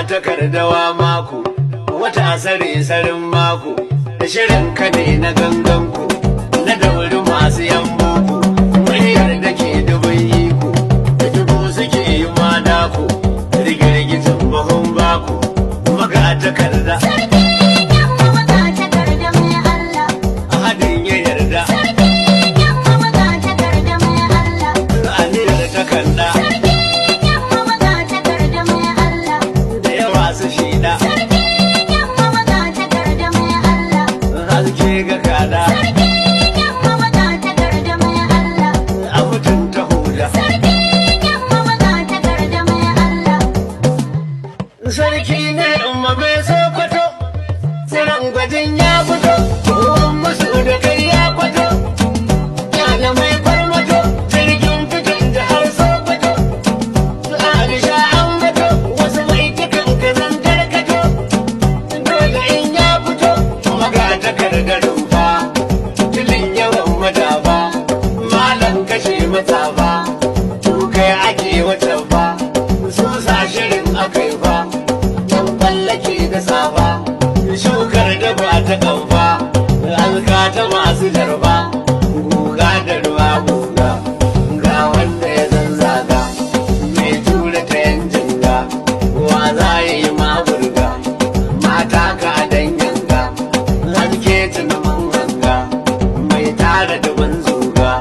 takardawa mako wata sare sarin mako da shirin ka ne na ganganku na dauri masu yan boko muryar da ke dubin iko da dubu suke yi madako rigirgizin bahon bako maga takarda hadin ya yarda aniyar takarda da yawa su shida haske ga kada a mutunta huda sarki ne umma mai sokoto tsiran gwajin ya fito tuwon musu da kai ya kwato yana mai farmato jirgin fitan da har sokoto su aisha an gato wasu mai cikin kazan tarkato dole in ya fito maga takardar rumfa tilin yawan madafa malam kashe mata ba kai ake wata ba su sa shirin akai ba yan ballake da safa shukar da ba ta kamfa alka ta masu jarba guga da ruwa guga ga wanda ya zanzaga mai tura ta yan jinga wa za ya yi maburga mata ka dan yanga haske tunanin ganga mai tara da zuga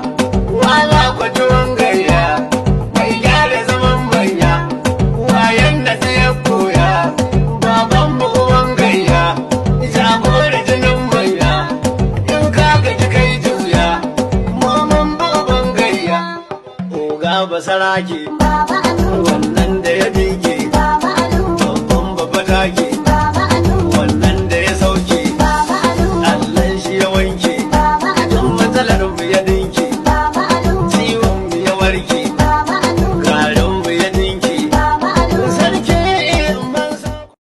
wala kwatuwan gayya mai gyara zaman banya wayan da ta ya koya baban buwan gayya jagora jinin manya in ka gaji kai juya momon buwan gayya oga basarake